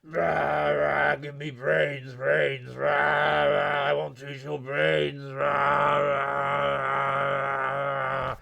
Rah, rah, give me brains, brains, rah, rah, I want to eat your brains, rah, rah, rah.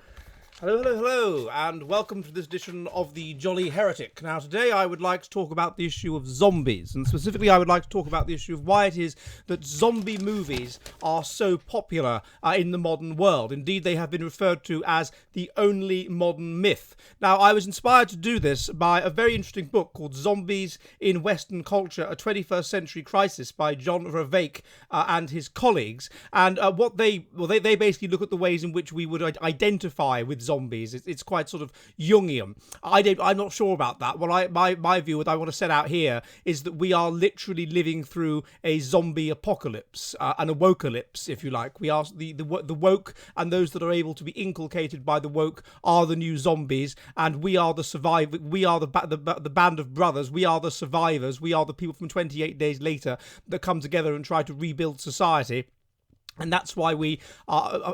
Hello, hello, hello, and welcome to this edition of the Jolly Heretic. Now, today I would like to talk about the issue of zombies, and specifically I would like to talk about the issue of why it is that zombie movies are so popular in the modern world. Indeed, they have been referred to as the only modern myth. Now, I was inspired to do this by a very interesting book called Zombies in Western Culture, a 21st Century Crisis by John Vervaeke and his colleagues. And what they basically look at the ways in which we would identify with zombies. It's quite sort of Jungian. I'm not sure about that. Well, my view, what I want to set out here, is that we are literally living through a zombie apocalypse, an awocalypse, if you like. We are the woke, and those that are able to be inculcated by the woke are the new zombies, and we are the survivors. We are the band of brothers. We are the survivors. We are the people from 28 Days Later that come together and try to rebuild society. And that's why we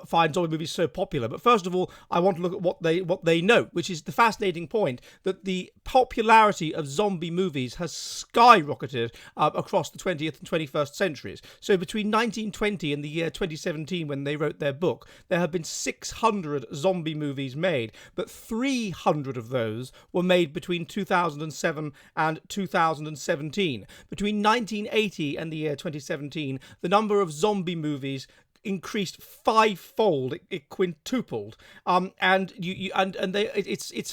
find zombie movies so popular. But first of all, I want to look at what they note, which is the fascinating point that the popularity of zombie movies has skyrocketed across the 20th and 21st centuries. So between 1920 and the year 2017, when they wrote their book, there have been 600 zombie movies made, but 300 of those were made between 2007 and 2017. Between 1980 and the year 2017, the number of zombie movies increased fivefold. It quintupled, it's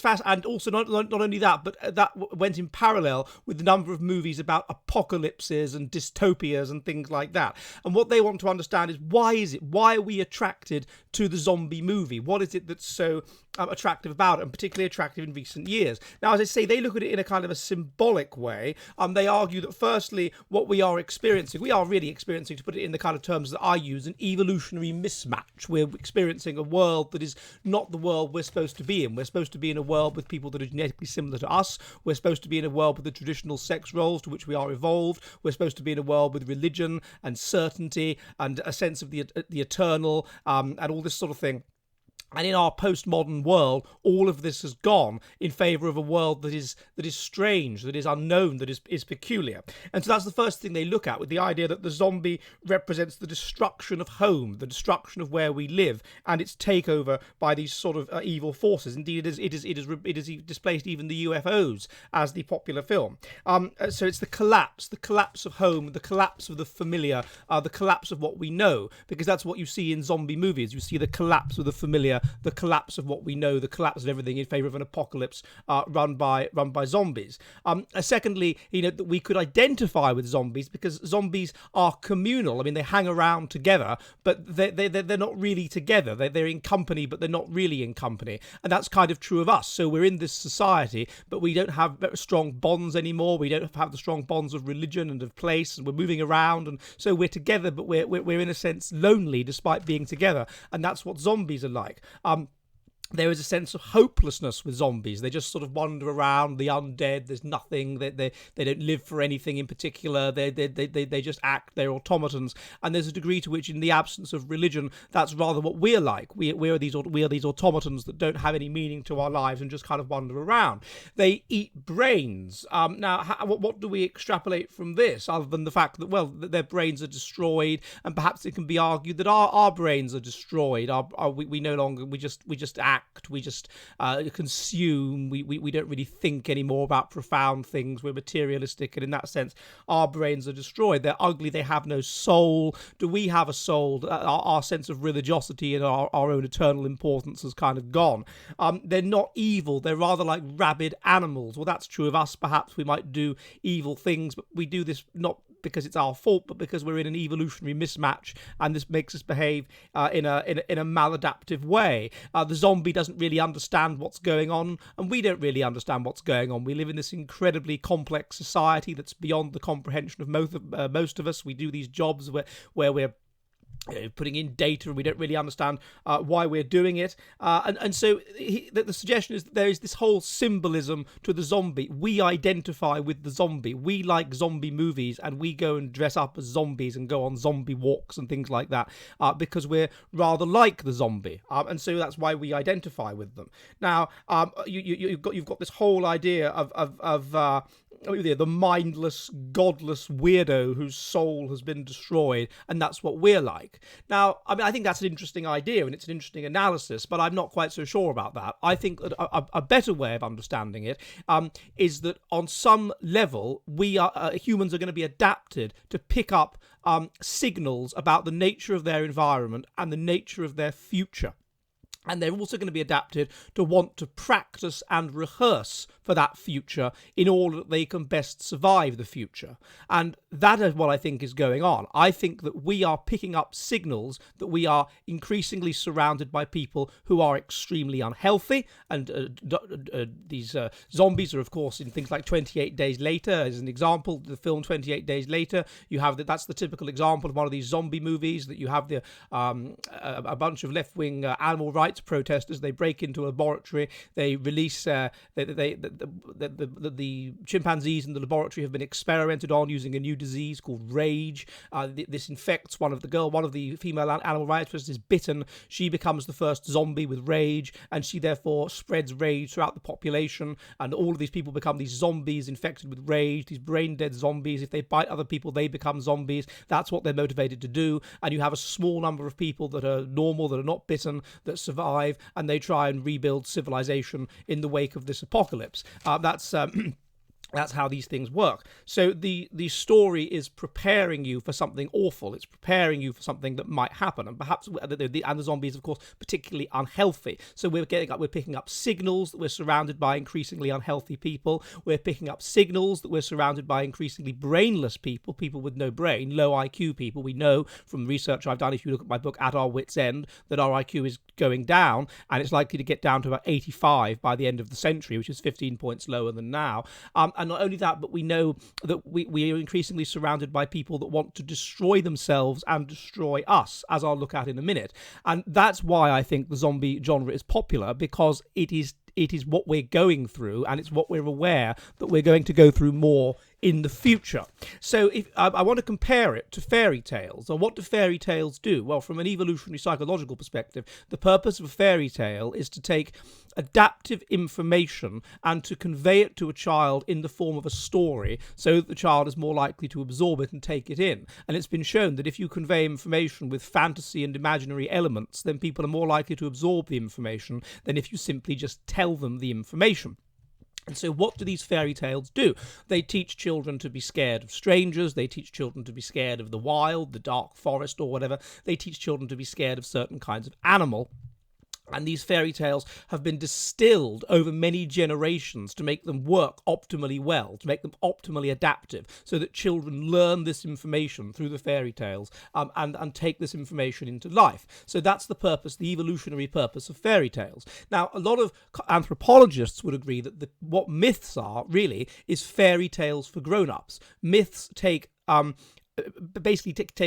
fast. And also not only that, but that went in parallel with the number of movies about apocalypses and dystopias and things like that. And what they want to understand is why are we attracted to the zombie movie? What is it that's so attractive about it, and particularly attractive in recent years? Now, as I say, they look at it in a kind of a symbolic way. They argue that firstly, what we are really experiencing, to put it in the kind of terms that I use, an evolutionary mismatch. We're experiencing a world that is not the world we're supposed to be in. We're supposed to be in a world with people that are genetically similar to us. We're supposed to be in a world with the traditional sex roles to which we are evolved. We're supposed to be in a world with religion and certainty and a sense of the eternal, and all this sort of thing. And in our postmodern world, all of this has gone in favour of a world that is strange, that is unknown, that is peculiar. And so that's the first thing they look at, with the idea that the zombie represents the destruction of home, the destruction of where we live, and its takeover by these sort of evil forces. Indeed, it is displaced even the UFOs as the popular film. So it's the collapse of home, the collapse of the familiar, the collapse of what we know, because that's what you see in zombie movies. You see the collapse of the familiar, the collapse of what we know, the collapse of everything in favour of an apocalypse run by zombies. Secondly, that we could identify with zombies because zombies are communal. I mean, they hang around together, but they're not really together. They're in company, but they're not really in company. And that's kind of true of us. So we're in this society, but we don't have strong bonds anymore. We don't have the strong bonds of religion and of place, and we're moving around, and so we're together, but we're in a sense lonely despite being together. And that's what zombies are like. There is a sense of hopelessness with zombies. They just sort of wander around, the undead. There's nothing. They don't live for anything in particular. They just act. They're automatons. And there's a degree to which, in the absence of religion, that's rather what we're like. We are these automatons that don't have any meaning to our lives and just kind of wander around. They eat brains. Now, what do we extrapolate from this, other than the fact that their brains are destroyed, and perhaps it can be argued that our brains are destroyed. We no longer we just act. We just consume. We don't really think anymore about profound things. We're materialistic, and in that sense, our brains are destroyed. They're ugly. They have no soul. Do we have a soul? Our sense of religiosity and our own eternal importance has kind of gone. They're not evil. They're rather like rabid animals. Well, that's true of us. Perhaps we might do evil things, but we do this not because it's our fault, but because we're in an evolutionary mismatch, and this makes us behave in a maladaptive way. The zombie doesn't really understand what's going on, and we don't really understand what's going on. We live in this incredibly complex society that's beyond the comprehension of most of us. We do these jobs where we're putting in data and we don't really understand why we're doing it. And so the suggestion is that there is this whole symbolism to the zombie. We identify with the zombie. We like zombie movies, and we go and dress up as zombies and go on zombie walks and things like that because we're rather like the zombie. And so that's why we identify with them. Now, you've got this whole idea of the mindless, godless weirdo whose soul has been destroyed, and that's what we're like. Now, I mean, I think that's an interesting idea, and it's an interesting analysis, but I'm not quite so sure about that. I think that a better way of understanding it is that on some level, humans are going to be adapted to pick up signals about the nature of their environment and the nature of their future. And they're also going to be adapted to want to practice and rehearse for that future in order that they can best survive the future. And that is what I think is going on. I think that we are picking up signals that we are increasingly surrounded by people who are extremely unhealthy. And these zombies are, of course, in things like 28 Days Later, as an example. The film 28 Days Later, you have that's the typical example of one of these zombie movies, that you have a bunch of left-wing animal rights protesters. They break into a laboratory. They release the chimpanzees in the laboratory have been experimented on using a new disease called rage. This infects one of the female animal rights protesters is bitten. She becomes the first zombie with rage, and she therefore spreads rage throughout the population. And all of these people become these zombies infected with rage. These brain dead zombies. If they bite other people, they become zombies. That's what they're motivated to do. And you have a small number of people that are normal, that are not bitten, that survive, and they try and rebuild civilization in the wake of this apocalypse. That's how these things work. So the story is preparing you for something awful. It's preparing you for something that might happen, and perhaps and the zombies, of course, particularly unhealthy. So we're picking up signals that we're surrounded by increasingly unhealthy people. We're picking up signals that we're surrounded by increasingly brainless people with no brain, low IQ people. We know from research I've done, if you look at my book At Our Wits' End, that our IQ is going down, and it's likely to get down to about 85 by the end of the century, which is 15 points lower than now. And not only that, but we know that we are increasingly surrounded by people that want to destroy themselves and destroy us, as I'll look at in a minute. And that's why I think the zombie genre is popular, because it is what we're going through, and it's what we're aware that we're going to go through more in the future. So if I want to compare it to fairy tales, or what do fairy tales do? Well, from an evolutionary psychological perspective, the purpose of a fairy tale is to take adaptive information and to convey it to a child in the form of a story, so that the child is more likely to absorb it and take it in. And it's been shown that if you convey information with fantasy and imaginary elements, then people are more likely to absorb the information than if you simply just tell them the information. And so what do these fairy tales do? They teach children to be scared of strangers. They teach children to be scared of the wild, the dark forest, or whatever. They teach children to be scared of certain kinds of animal. And these fairy tales have been distilled over many generations to make them work optimally well, to make them optimally adaptive, so that children learn this information through the fairy tales and take this information into life. So that's the purpose, the evolutionary purpose of fairy tales. Now, a lot of anthropologists would agree that what myths are, really, is fairy tales for grown-ups. Myths take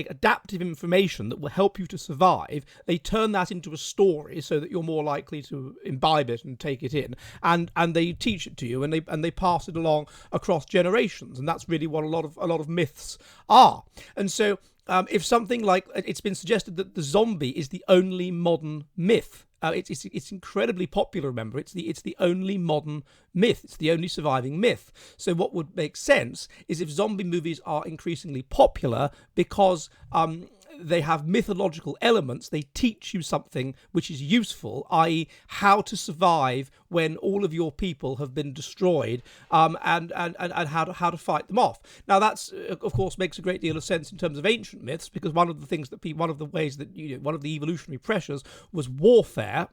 adaptive information that will help you to survive. They turn that into a story so that you're more likely to imbibe it and take it in, and they teach it to you, and they pass it along across generations, and that's really what a lot of myths are. And so if something like, it's been suggested that the zombie is the only modern myth. It's incredibly popular. Remember, it's the only modern myth. It's the only surviving myth. So what would make sense is if zombie movies are increasingly popular because they have mythological elements. They teach you something which is useful, i.e., how to survive when all of your people have been destroyed, and how to fight them off. Now, that's of course makes a great deal of sense in terms of ancient myths, because one of the ways that one of the evolutionary pressures was warfare.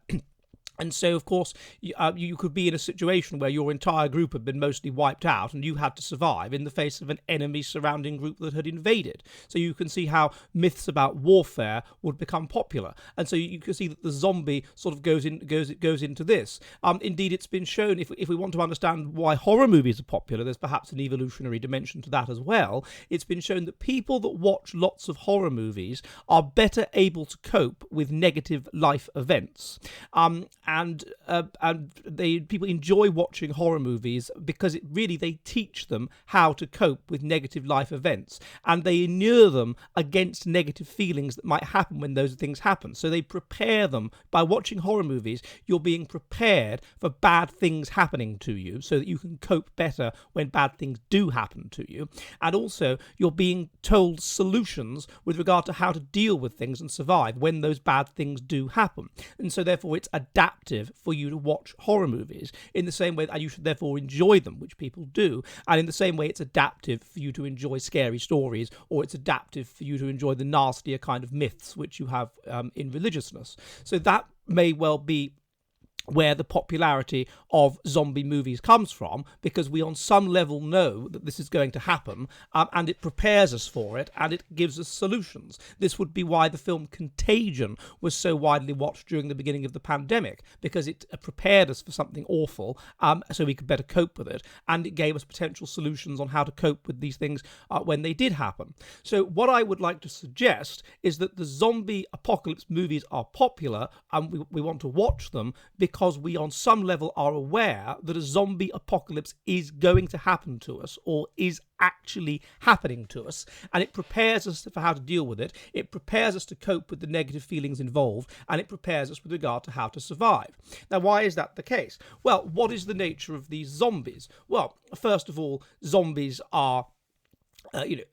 And so, of course, you could be in a situation where your entire group had been mostly wiped out and you had to survive in the face of an enemy surrounding group that had invaded. So you can see how myths about warfare would become popular. And so you can see that the zombie sort of goes into this. Indeed, it's been shown, if we want to understand why horror movies are popular, there's perhaps an evolutionary dimension to that as well. It's been shown that people that watch lots of horror movies are better able to cope with negative life events. people enjoy watching horror movies because they teach them how to cope with negative life events, and they inure them against negative feelings that might happen when those things happen. So they prepare them by watching horror movies. You're being prepared for bad things happening to you, so that you can cope better when bad things do happen to you. And also, you're being told solutions with regard to how to deal with things and survive when those bad things do happen. And so therefore it's adaptive for you to watch horror movies in the same way, and you should therefore enjoy them, which people do. And in the same way, it's adaptive for you to enjoy scary stories, or it's adaptive for you to enjoy the nastier kind of myths which you have in religiousness. So that may well be where the popularity of zombie movies comes from, because we on some level know that this is going to happen, and it prepares us for it, and it gives us solutions. This would be why the film Contagion was so widely watched during the beginning of the pandemic, because it prepared us for something awful, so we could better cope with it, and it gave us potential solutions on how to cope with these things when they did happen. So what I would like to suggest is that the zombie apocalypse movies are popular, and we want to watch them because we on some level are aware that a zombie apocalypse is going to happen to us, or is actually happening to us, and it prepares us for how to deal with it. It prepares us to cope with the negative feelings involved, and it prepares us with regard to how to survive. Now, why is that the case? Well, what is the nature of these zombies? Well, first of all, zombies are the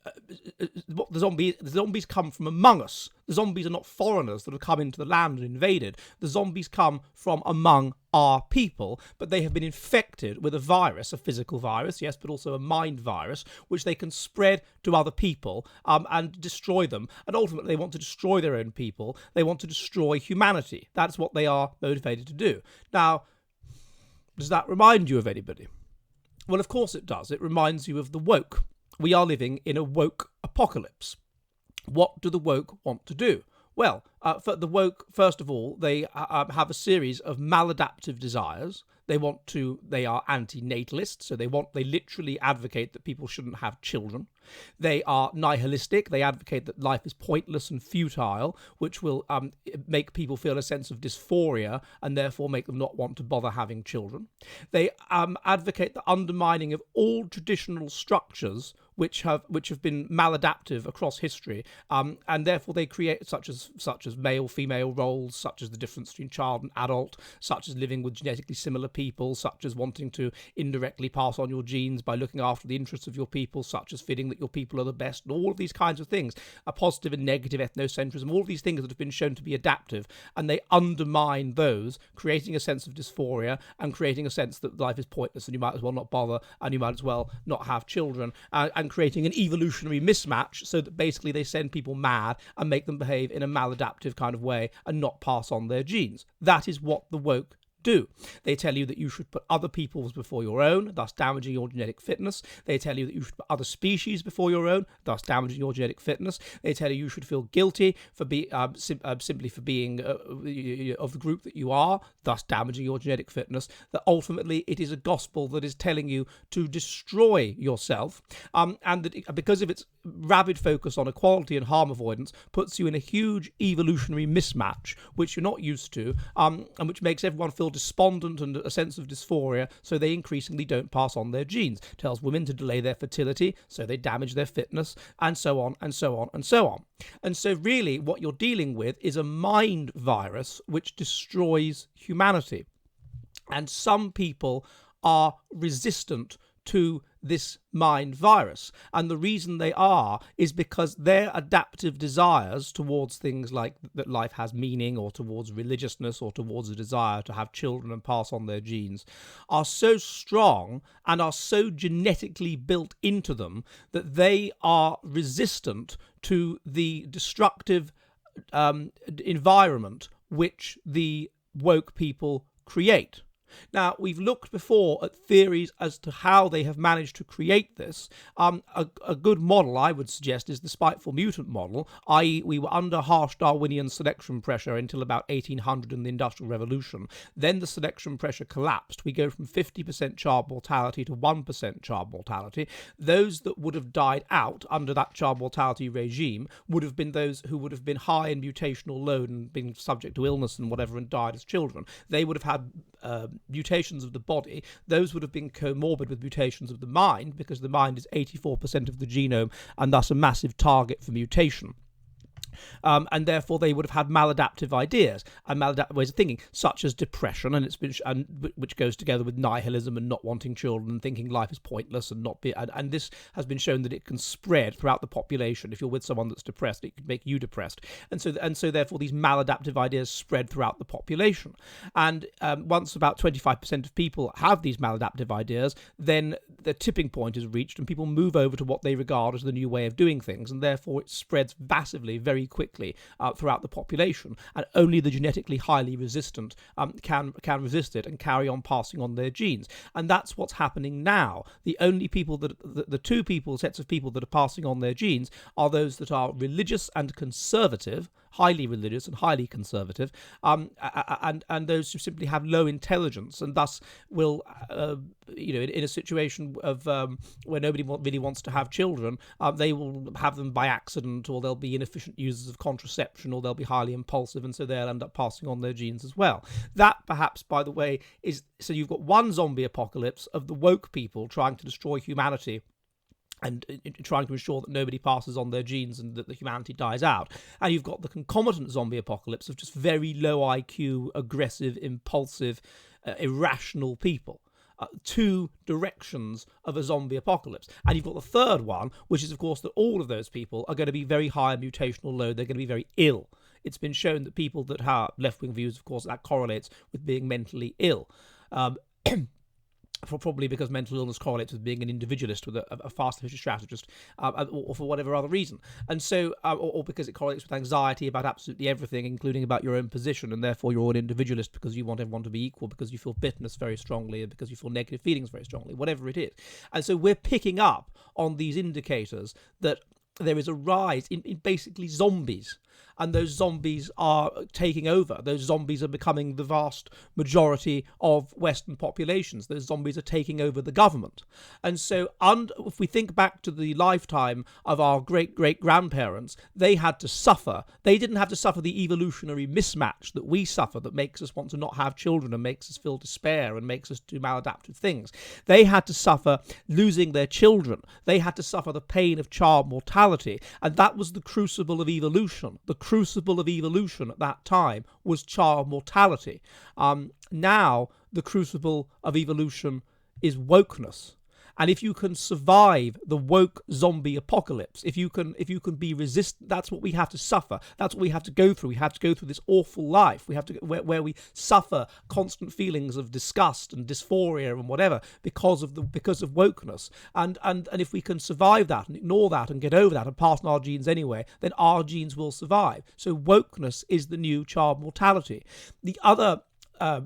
zombies come from among us. The zombies are not foreigners that have come into the land and invaded. The zombies come from among our people, but they have been infected with a virus, a physical virus, yes, but also a mind virus, which they can spread to other people and destroy them. And ultimately, they want to destroy their own people. They want to destroy humanity. That's what they are motivated to do. Now, does that remind you of anybody? Well, of course it does. It reminds you of the woke. We are living in a woke apocalypse. What do the woke want to do? Well, for the woke, first of all, they have a series of maladaptive desires. They are anti-natalists, so they literally advocate that people shouldn't have children. They are nihilistic. They advocate that life is pointless and futile, which will make people feel a sense of dysphoria and therefore make them not want to bother having children. They advocate the undermining of all traditional structures which have been maladaptive across history, and therefore they create such as male-female roles, such as the difference between child and adult, such as living with genetically similar people, such as wanting to indirectly pass on your genes by looking after the interests of your people, such as feeling that your people are the best, and all of these kinds of things, a positive and negative ethnocentrism, all of these things that have been shown to be adaptive, and they undermine those, creating a sense of dysphoria and creating a sense that life is pointless and you might as well not bother and you might as well not have children, and creating an evolutionary mismatch so that basically they send people mad and make them behave in a maladaptive kind of way and not pass on their genes. That is what the woke do. They tell you that you should put other people's before your own, thus damaging your genetic fitness. They tell you that you should put other species before your own, thus damaging your genetic fitness. They tell you should feel guilty for simply for being of the group that you are, thus damaging your genetic fitness. That ultimately it is a gospel that is telling you to destroy yourself, and that because of its rabid focus on equality and harm avoidance, puts you in a huge evolutionary mismatch which you're not used to, and which makes everyone feel despondent and a sense of dysphoria, so they increasingly don't pass on their genes. Tells women to delay their fertility, so they damage their fitness, and so on, and so on, and so on. And so really what you're dealing with is a mind virus which destroys humanity. And some people are resistant to this mind virus, and the reason they are is because their adaptive desires towards things like that life has meaning, or towards religiousness, or towards a desire to have children and pass on their genes, are so strong and are so genetically built into them that they are resistant to the destructive environment which the woke people create. Now, we've looked before at theories as to how they have managed to create this. A good model, I would suggest, is the spiteful mutant model, i.e. we were under harsh Darwinian selection pressure until about 1800 in the Industrial Revolution. Then the selection pressure collapsed. We go from 50% child mortality to 1% child mortality. Those that would have died out under that child mortality regime would have been those who would have been high in mutational load and been subject to illness and whatever and died as children. They would have had mutations of the body. Those would have been comorbid with mutations of the mind, because the mind is 84% of the genome and thus a massive target for mutation. And therefore they would have had maladaptive ideas and maladaptive ways of thinking, such as depression, which goes together with nihilism and not wanting children and thinking life is pointless and not be. And this has been shown that it can spread throughout the population. If you're with someone that's depressed, it could make you depressed, and so therefore these maladaptive ideas spread throughout the population. And once about 25% of people have these maladaptive ideas, then the tipping point is reached, and people move over to what they regard as the new way of doing things, and therefore it spreads massively, very quickly throughout the population, and only the genetically highly resistant can resist it and carry on passing on their genes. And that's what's happening now. The only people the two sets of people that are passing on their genes are those that are religious and conservative, highly religious and highly conservative, and those who simply have low intelligence, and thus will, in a situation of where nobody really wants to have children, they will have them by accident, or they'll be inefficient users of contraception, or they'll be highly impulsive, and so they'll end up passing on their genes as well. That, perhaps, by the way, is so you've got one zombie apocalypse of the woke people trying to destroy humanity and trying to ensure that nobody passes on their genes and that the humanity dies out. And you've got the concomitant zombie apocalypse of just very low IQ, aggressive, impulsive, irrational people. Two directions of a zombie apocalypse. And you've got the third one, which is, of course, that all of those people are going to be very high in mutational load. They're going to be very ill. It's been shown that people that have left-wing views, of course, that correlates with being mentally ill. Probably because mental illness correlates with being an individualist, with a fast efficient strategist, or for whatever other reason. And so, or because it correlates with anxiety about absolutely everything, including about your own position, and therefore you're an individualist because you want everyone to be equal, because you feel bitterness very strongly, and because you feel negative feelings very strongly, whatever it is. And so we're picking up on these indicators that there is a rise in basically zombies. And those zombies are taking over. Those zombies are becoming the vast majority of Western populations. Those zombies are taking over the government. And so if we think back to the lifetime of our great-great-grandparents, they had to suffer. They didn't have to suffer the evolutionary mismatch that we suffer, that makes us want to not have children and makes us feel despair and makes us do maladaptive things. They had to suffer losing their children. They had to suffer the pain of child mortality. And that was the crucible of evolution. The crucible of evolution at that time was child mortality. Now the crucible of evolution is wokeness. And if you can survive the woke zombie apocalypse, if you can be resistant, that's what we have to suffer. That's what we have to go through. We have to go through this awful life. We have to where we suffer constant feelings of disgust and dysphoria and whatever because of wokeness. And if we can survive that and ignore that and get over that and pass on our genes anyway, then our genes will survive. So wokeness is the new child mortality. The other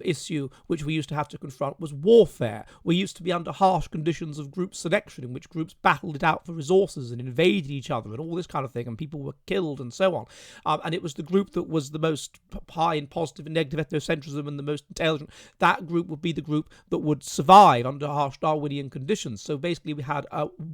issue which we used to have to confront was warfare. We used to be under harsh conditions of group selection, in which groups battled it out for resources and invaded each other and all this kind of thing, and people were killed and so on. And it was the group that was the most high in positive and negative ethnocentrism and the most intelligent. That group would be the group that would survive under harsh Darwinian conditions. So basically we had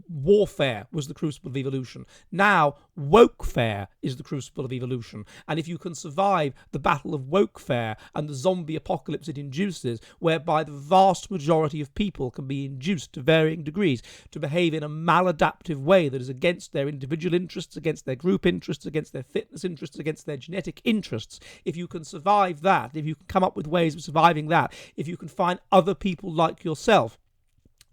warfare was the crucible of evolution. Now wokefare is the crucible of evolution. And if you can survive the battle of wokefare and the zombie apocalypse it induces, whereby the vast majority of people can be induced to varying degrees to behave in a maladaptive way that is against their individual interests, against their group interests, against their fitness interests, against their genetic interests. If you can survive that, if you can come up with ways of surviving that, if you can find other people like yourself,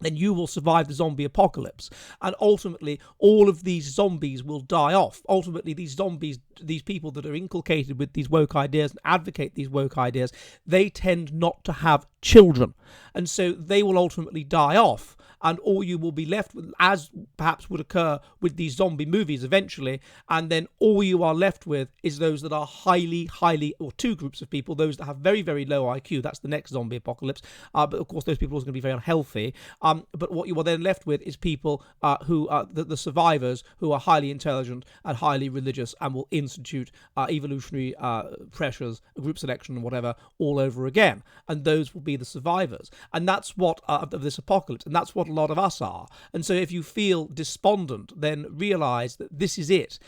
then you will survive the zombie apocalypse. And ultimately, all of these zombies will die off. Ultimately, these zombies, these people that are inculcated with these woke ideas and advocate these woke ideas, they tend not to have children. And so they will ultimately die off. and all you will be left with, as perhaps would occur with these zombie movies eventually, and then all you are left with is those that are highly, or two groups of people, those that have very, very low IQ. That's the next zombie apocalypse. But of course, those people are also going to be very unhealthy. But what you are then left with is people who are the survivors, who are highly intelligent and highly religious, and will institute evolutionary pressures, group selection, and whatever, all over again. And those will be the survivors. And that's what of this apocalypse, and that's what a lot of us are. And so if you feel despondent, then realize that this is it.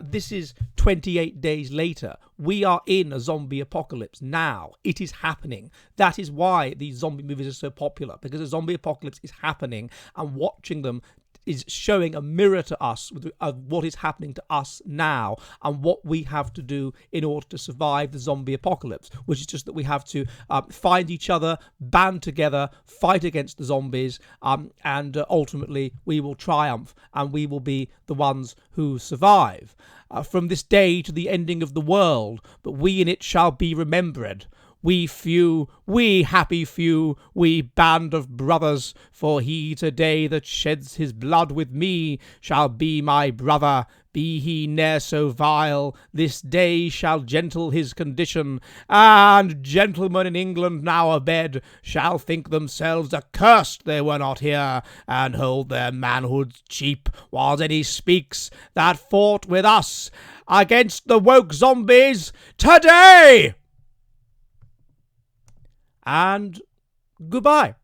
This is 28 days later. We are in a zombie apocalypse now. It is happening. That is why these zombie movies are so popular, because a zombie apocalypse is happening, and watching them is showing a mirror to us of what is happening to us now and what we have to do in order to survive the zombie apocalypse, which is just that we have to find each other, band together, fight against the zombies, and ultimately we will triumph, and we will be the ones who survive. From this day to the ending of the world, but we in it shall be remembered. We few, we happy few, we band of brothers, for he today that sheds his blood with me shall be my brother. Be he ne'er so vile, this day shall gentle his condition, and gentlemen in England now abed shall think themselves accursed they were not here, and hold their manhoods cheap, whiles any speaks that fought with us against the woke zombies today. And goodbye.